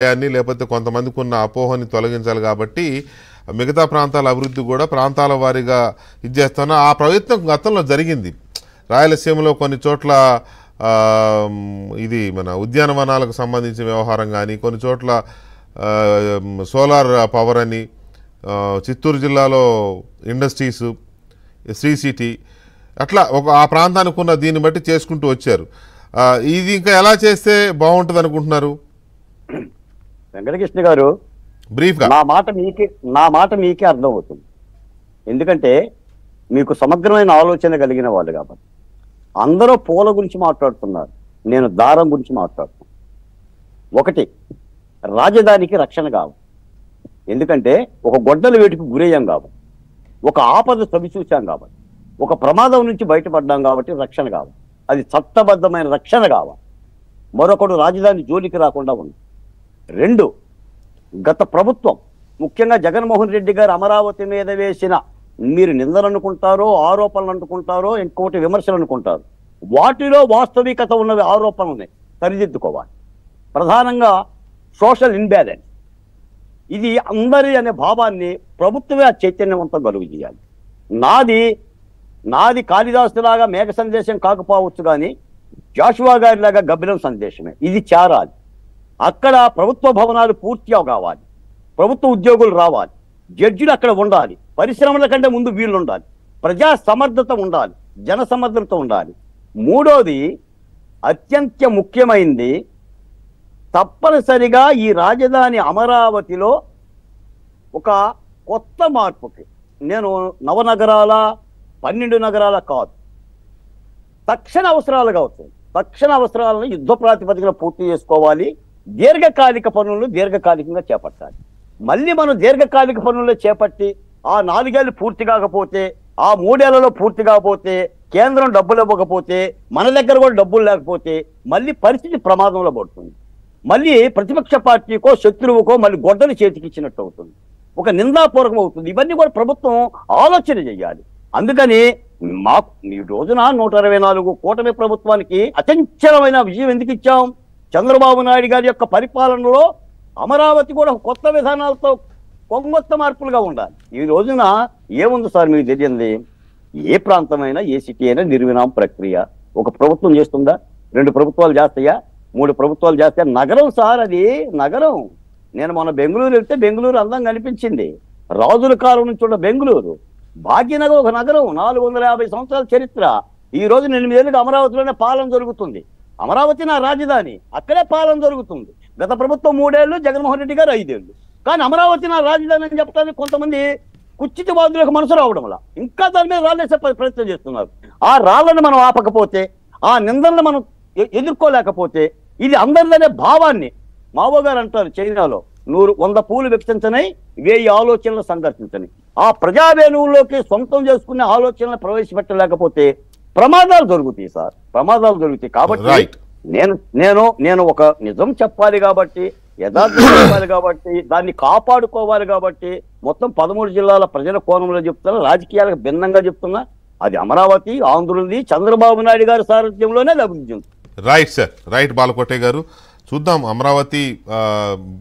లేకపోతే కొంతమందికి ఉన్న అపోహని తొలగించాలి కాబట్టి మిగతా ప్రాంతాల అభివృద్ధి కూడా ప్రాంతాల వారీగా ఇచ్చేస్తున్నా ఆ ప్రయత్నం గతంలో జరిగింది. రాయలసీమలో కొన్ని చోట్ల ఇది మన ఉద్యానవనాలకు సంబంధించిన వ్యవహారం కానీ, కొన్ని చోట్ల సోలార్ పవర్ అని, చిత్తూరు జిల్లాలో ఇండస్ట్రీస్, శ్రీ సిటీ, అట్లా ఆ ప్రాంతానికి ఉన్న దీన్ని బట్టి చేసుకుంటూ వచ్చారు. ఇది ఇంకా ఎలా చేస్తే బాగుంటుంది అనుకుంటున్నారు? వెంకటకృష్ణ గారు, బ్రీఫ్గా నా మాట మీకే అర్థమవుతుంది. ఎందుకంటే మీకు సమగ్రమైన ఆలోచన కలిగిన వాళ్ళు కాబట్టి. అందరూ పూల గురించి మాట్లాడుతున్నారు, నేను దారం గురించి మాట్లాడుతున్నాను. ఒకటి, రాజధానికి రక్షణ కావాలి. ఎందుకంటే ఒక గొడ్డల వేటుకు గురయ్యాం కాబట్టి, ఒక ఆపద చవి చూసాం కాబట్టి, ఒక ప్రమాదం నుంచి బయటపడ్డాం కాబట్టి రక్షణ కావాలి. అది చట్టబద్ధమైన రక్షణ కావాలి. మరొకడు రాజధాని జోలికి రాకుండా ఉంది. రెండు, గత ప్రభుత్వం ముఖ్యంగా జగన్మోహన్ రెడ్డి గారు అమరావతి మీద వేసిన, మీరు నిందలు అనుకుంటారో, ఆరోపణలు అనుకుంటారో, ఇంకోటి విమర్శలు అనుకుంటారు, వాటిలో వాస్తవికత ఉన్న ఆరోపణలని సరిదిద్దుకోవాలి. ప్రధానంగా సోషల్ ఇన్బ్యాలెన్స్, ఇది అందరి అనే భావాన్ని ప్రభుత్వమే ఆ చైతన్యవంతం కలుగు చేయాలి. నాది కాళిదాసులాగా మేఘ సందేశం కాకపోవచ్చు, కానీ జాషువా గారిలాగా గబ్బిలం సందేశమే. ఇది చేరాలి. అక్కడ ప్రభుత్వ భవనాలు పూర్తిగా కావాలి, ప్రభుత్వ ఉద్యోగులు రావాలి, జడ్జిలు అక్కడ ఉండాలి, పరిశ్రమల కంటే ముందు వీళ్ళు ఉండాలి, ప్రజా సమర్థత ఉండాలి, జన సమర్థత ఉండాలి. మూడోది, అత్యంత ముఖ్యమైనది, తప్పనిసరిగా ఈ రాజధాని అమరావతిలో ఒక కొత్త మార్పుకి, నేను నవనగరాల 12 నగరాల కాదు, తక్షణ అవసరాలుగా అవుతుంది. తక్షణ అవసరాలను యుద్ధ ప్రాతిపదికన పూర్తి చేసుకోవాలి. దీర్ఘకాలిక పనులను దీర్ఘకాలికంగా చేపట్టాలి. మళ్ళీ మనం దీర్ఘకాలిక పనుల్లో చేపట్టి ఆ 4 ఏళ్ళు పూర్తి కాకపోతే, ఆ 3 ఏళ్లలో పూర్తి కాకపోతే, కేంద్రం డబ్బులు ఇవ్వకపోతే, మన దగ్గర కూడా డబ్బులు లేకపోతే మళ్ళీ పరిస్థితి ప్రమాదంలో పడుతుంది. మళ్ళీ ప్రతిపక్ష పార్టీకో శత్రువుకో మళ్ళీ గొడ్డలు చేతికిచ్చినట్టు అవుతుంది, ఒక నిందాపూర్వకం అవుతుంది. ఇవన్నీ కూడా ప్రభుత్వం ఆలోచన చేయాలి. అందుకని ఈ రోజున 124 కూటమి ప్రభుత్వానికి అచంచలమైన విజయం ఎందుకు ఇచ్చాం? చంద్రబాబు నాయుడు గారి యొక్క పరిపాలనలో అమరావతి కూడా కొత్త విధానాలతో కొంగొత్త మార్పులుగా ఉండాలి. ఈ రోజున ఏముంది సార్ మీకు తెలియంది? ఏ ప్రాంతమైనా, ఏ సిటీ అయినా నిర్విరామ ప్రక్రియ. ఒక ప్రభుత్వం చేస్తుందా? 2 ప్రభుత్వాలు చేస్తాయా? 3 ప్రభుత్వాలు చేస్తాయా? నగరం సార్, అది నగరం. నేను మొన్న బెంగళూరు వెళ్తే బెంగళూరు అందంగా అనిపించింది. రాజుల కాలం నుంచి ఉన్న బెంగళూరు, భాగ్యనగర్ ఒక నగరం, 450 సంవత్సరాల చరిత్ర. ఈ రోజు 8 ఏళ్ళుగా అమరావతిలోనే పాలన జరుగుతుంది. అమరావతి నా రాజధాని, అక్కడే పాలన జరుగుతుంది. గత ప్రభుత్వం 3 ఏళ్ళు, జగన్మోహన్ రెడ్డి గారు 5 ఏళ్ళు. కానీ అమరావతి నా రాజధాని అని చెప్పడానికి కొంతమంది కుచ్చితవాదులకు మనసు రావడంలా ఇంకా దాని మీద రాళ్ళేసే ప్రయత్నం చేస్తున్నారు. ఆ రాళ్లను మనం ఆపకపోతే, ఆ నిందలను మనం ఎదుర్కోలేకపోతే, ఇది అందరిదనే భావాన్ని, మావో గారు అంటారు చైనాలో, 100 పూలు వికసించనై 1000 ఆలోచనలు సందర్శించని. ఆ ప్రజావేణువులోకి సొంతం చేసుకునే ఆలోచనలు ప్రవేశపెట్టలేకపోతే ప్రమాదాలు జరుగుతాయి సార్, ప్రమాదాలు జరుగుతాయి. కాబట్టి నేను ఒక నిజం చెప్పాలి కాబట్టి, యథార్థం చెప్పాలి కాబట్టి, దాన్ని కాపాడుకోవాలి కాబట్టి మొత్తం 13 జిల్లాల ప్రజల కోణంలో చెప్తున్నా, రాజకీయాలకు భిన్నంగా చెప్తున్నా. అది అమరావతి ఆంధ్రులది, చంద్రబాబు నాయుడు గారి సారథ్యంలోనే అభివృద్ధి. రైట్ సార్, రైట్ బాలకోటే గారు. చూద్దాం అమరావతి